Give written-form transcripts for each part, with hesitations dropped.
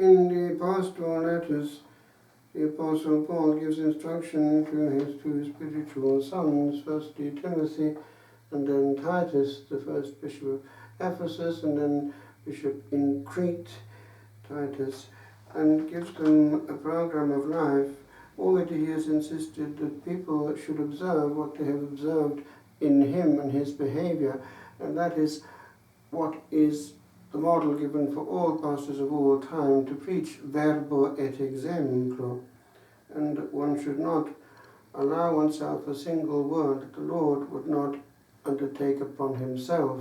In the pastoral letters, the Apostle Paul gives instruction to his two spiritual sons, firstly Timothy, and then Titus, the first bishop of Ephesus, and then bishop in Crete, Titus, and gives them a program of life. Already he has insisted that people should observe what they have observed in him and his behavior, and that is what is the model given for all pastors of all time, to preach verbo et exemplo. And one should not allow oneself a single word that the Lord would not undertake upon himself.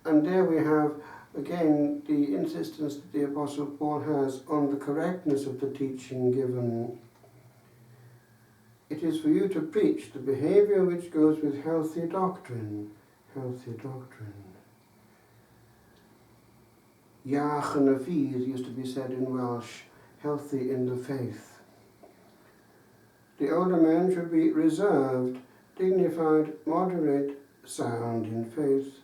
And there we have again the insistence that the Apostle Paul has on the correctness of the teaching given. It is for you to preach the behavior which goes with healthy doctrine. Healthy doctrine. Iach yn y fydd used to be said in Welsh, healthy in the faith. The older men should be reserved, dignified, moderate, sound in faith,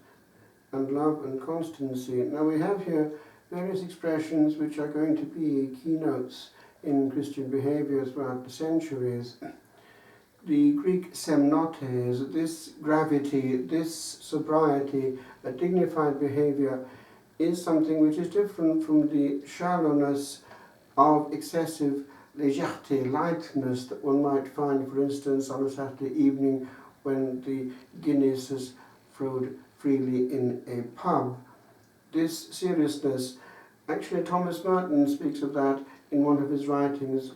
and love and constancy. Now we have here various expressions which are going to be keynotes in Christian behavior throughout the centuries. The Greek semnotes, this gravity, this sobriety, a dignified behavior, is something which is different from the shallowness of excessive légèreté, lightness, that one might find, for instance, on a Saturday evening when the Guinness has flowed freely in a pub. This seriousness, actually Thomas Merton speaks of that in one of his writings.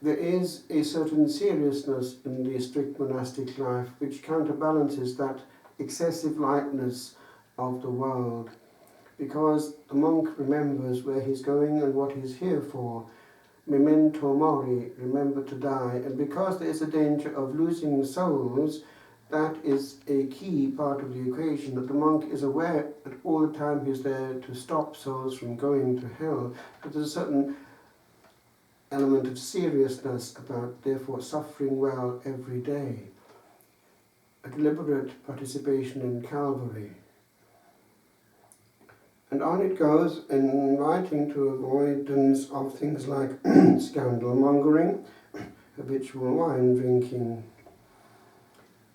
There is a certain seriousness in the strict monastic life which counterbalances that excessive lightness of the world, because the monk remembers where he's going and what he's here for. Memento mori, remember to die. And because there is a danger of losing souls, that is a key part of the equation, that the monk is aware that all the time he's there to stop souls from going to hell. But there's a certain element of seriousness about, therefore, suffering well every day. A deliberate participation in Calvary. And on it goes, inviting to avoidance of things like scandal-mongering, habitual wine drinking,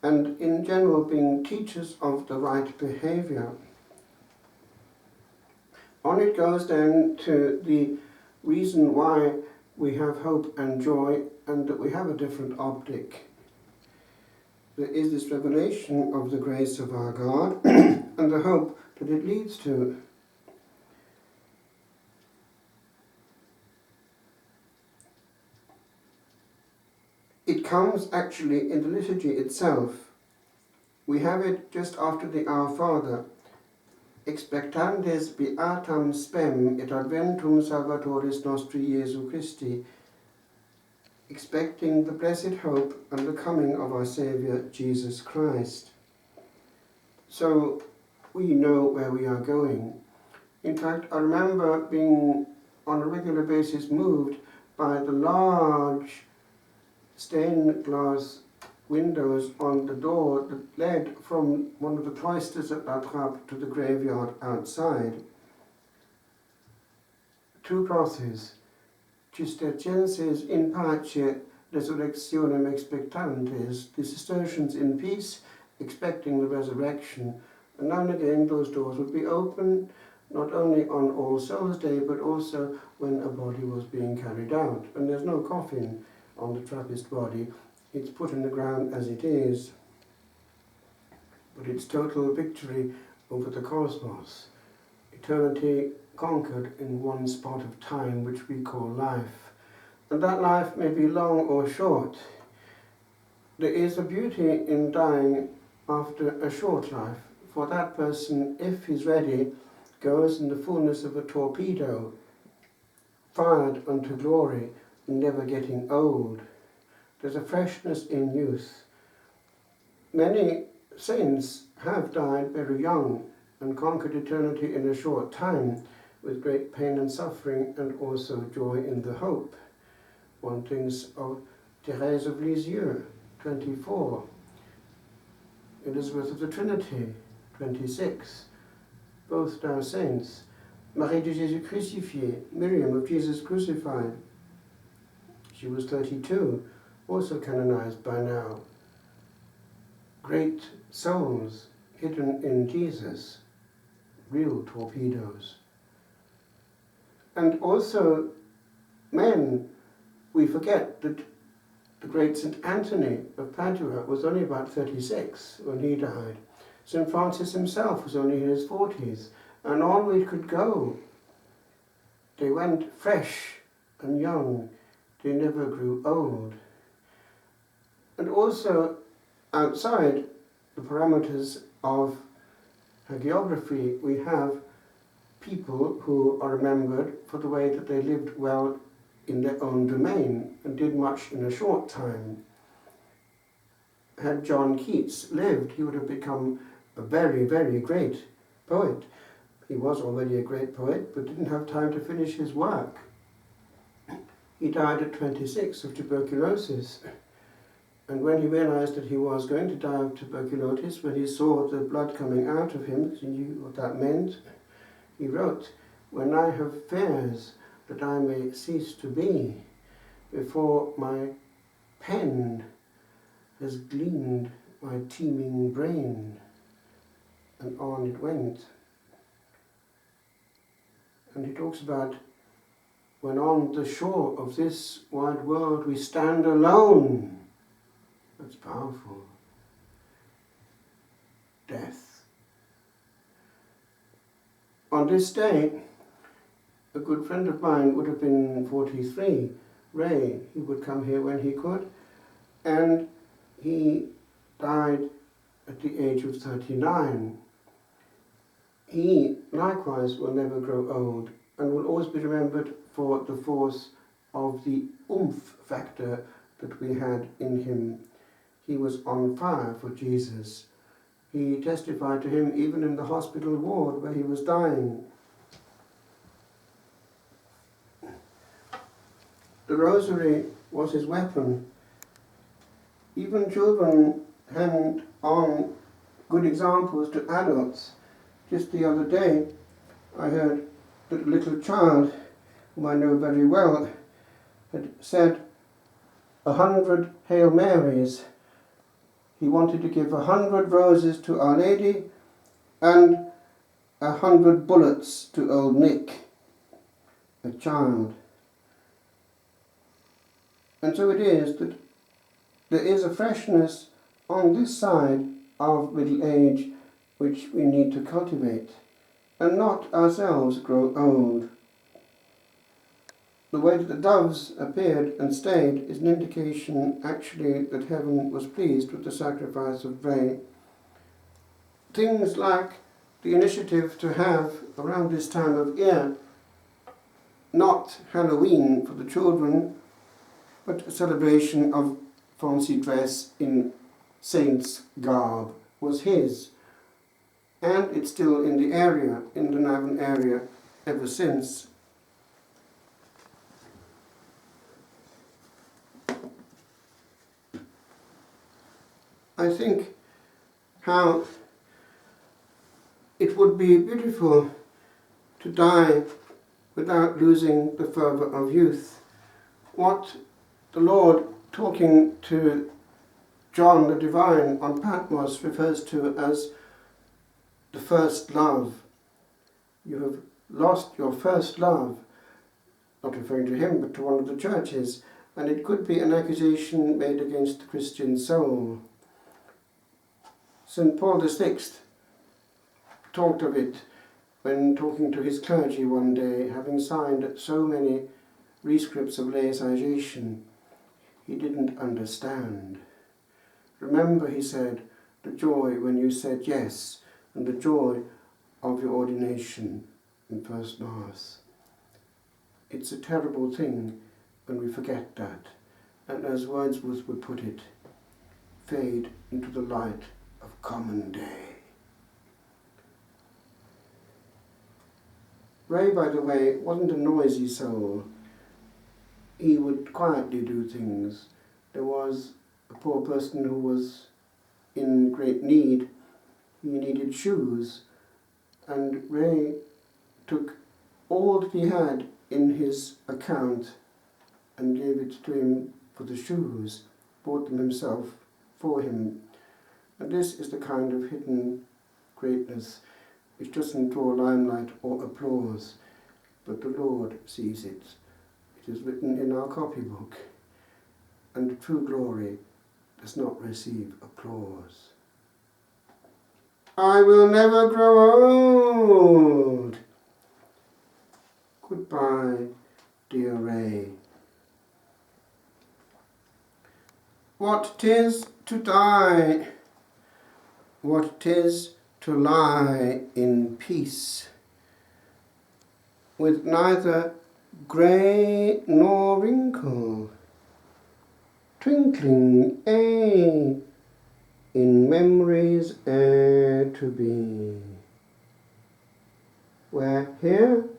and in general being teachers of the right behavior. On it goes then to the reason why we have hope and joy, and that we have a different optic. There is this revelation of the grace of our God and the hope that it leads to. It comes actually in the liturgy itself. We have it just after the Our Father. Expectantes beatam spem et adventum Salvatoris nostri Jesu Christi. Expecting the blessed hope and the coming of our Saviour Jesus Christ. So we know where we are going. In fact, I remember being on a regular basis moved by the large stained glass windows on the door that led from one of the cloisters at La Trappe to the graveyard outside. Two crosses, Cistercienses in pace, resurrectionem expectantes, the Cistercians in peace, expecting the resurrection. And now and again those doors would be open, not only on All Souls' Day, but also when a body was being carried out. And there's no coffin on the Trappist body. It's put in the ground as it is. But it's total victory over the cosmos. Eternity conquered in one spot of time, which we call life. And that life may be long or short. There is a beauty in dying after a short life. For that person, if he's ready, goes in the fullness of a torpedo, fired unto glory, never getting old. There's a freshness in youth. Many saints have died very young and conquered eternity in a short time with great pain and suffering, and also joy in the hope. One thinks of Thérèse of Lisieux, 24, Elizabeth of the Trinity, 26, both now saints. Marie de Jésus crucifié, Miriam of Jesus crucified. She was 32, also canonized by now. Great souls hidden in Jesus, real torpedoes. And also men, we forget that the great St. Anthony of Padua was only about 36 when he died. St. Francis himself was only in his 40s, and on we could go. They went fresh and young, they never grew old. And also, outside the parameters of hagiography, we have people who are remembered for the way that they lived well in their own domain and did much in a short time. Had John Keats lived, he would have become a very, very great poet. He was already a great poet, but didn't have time to finish his work. He died at 26 of tuberculosis. And when he realized that he was going to die of tuberculosis, when he saw the blood coming out of him, he knew what that meant, he wrote, "When I have fears that I may cease to be, before my pen has gleaned my teeming brain." And on it went. And he talks about, when on the shore of this wide world we stand alone. That's powerful. Death. On this day, a good friend of mine would have been 43, Ray. He would come here when he could, and he died at the age of 39. He, likewise, will never grow old and will always be remembered for the force of the oomph factor that we had in him. He was on fire for Jesus. He testified to him even in the hospital ward where he was dying. The rosary was his weapon. Even children hand on good examples to adults. Just the other day, I heard that a little child, whom I know very well, had said 100 Hail Marys. He wanted to give 100 roses to Our Lady and 100 bullets to old Nick, a child. And so it is that there is a freshness on this side of middle age which we need to cultivate, and not ourselves grow old. The way that the doves appeared and stayed is an indication actually that heaven was pleased with the sacrifice of Ray. Things like the initiative to have, around this time of year, not Halloween for the children, but a celebration of fancy dress in saint's garb was his. And it's still in the area, in the Navan area, ever since. I think how it would be beautiful to die without losing the fervour of youth. What the Lord, talking to John the Divine on Patmos, refers to as the first love. You have lost your first love, not referring to him but to one of the churches, and it could be an accusation made against the Christian soul. St. Paul VI talked of it when talking to his clergy one day, having signed so many rescripts of laicization. He didn't understand. Remember, he said, the joy when you said yes, and the joy of your ordination in First Mass. It's a terrible thing when we forget that, and as Wordsworth would put it, fade into the light of common day. Ray, by the way, wasn't a noisy soul. He would quietly do things. There was a poor person who was in great need. He needed shoes, and Ray took all that he had in his account and gave it to him for the shoes, bought them himself for him. And this is the kind of hidden greatness which doesn't draw limelight or applause, but the Lord sees it. It is written in our copybook, and true glory does not receive applause. I will never grow old. Goodbye, dear Ray. What 'tis to die, what 'tis to lie in peace, with neither grey nor wrinkle, twinkling aye in memories ere to be, where here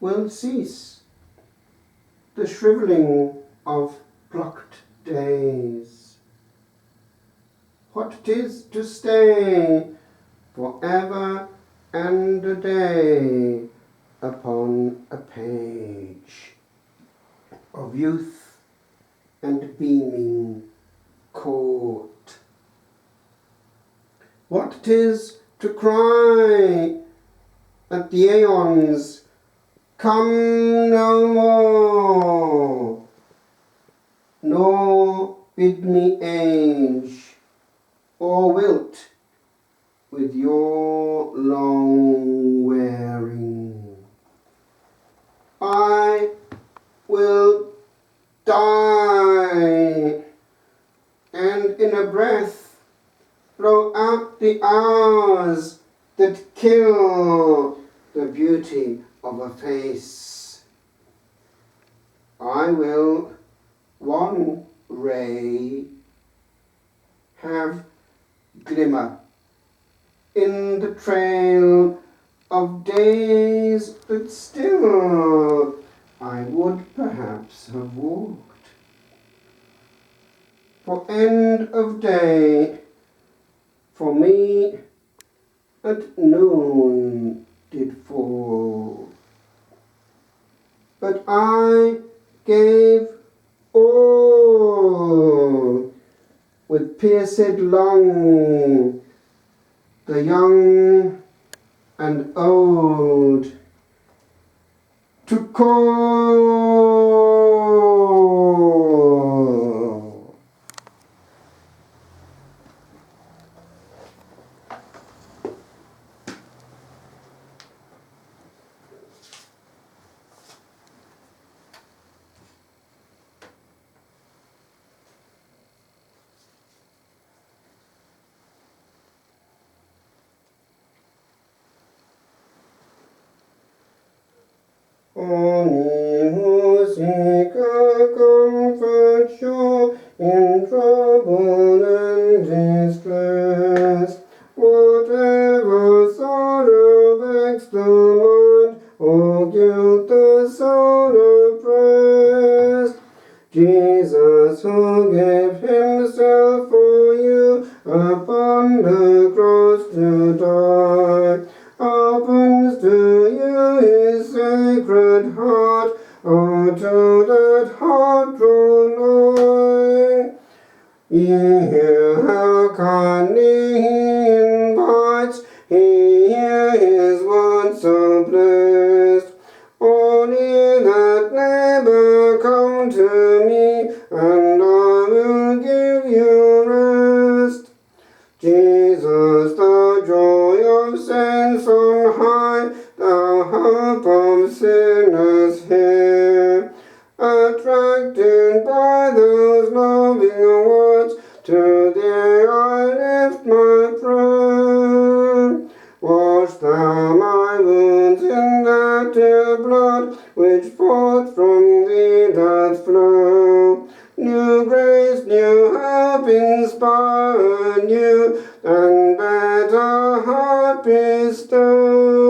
will cease the shrivelling of plucked days. What 'tis to stay for ever and a day upon a page of youth and beaming court. What 'tis to cry at the aeons, come no more, nor bid me age or wilt with your long wearing. I will die, and in a breath blow out the hours that kill the beauty of a face. I will one ray have glimmer in the trail of days that still I would perhaps have walked. For end of day for me at noon did fall, but I gave all with pierced lung, the young and old, to call. Only who seek a comfort sure in trouble and distress, whatever sorrow vex the mind, or guilt the soul oppressed, Jesus, who gave himself for you upon the cross to die, opens to you his sacred heart, oh, to that heart draw nigh. Ye hear how kindly he invites, he hear his word so blessed. Only that neighbor come to me, and I will give you rest. Jesus, the joy of saints on high, the hope of sinners here, attracted by those loving words, to thee I lift my prayer. Wash thou my wounds in that dear blood, which forth from thee doth flow. New grace, new hope, inspire new, and better heart bestow.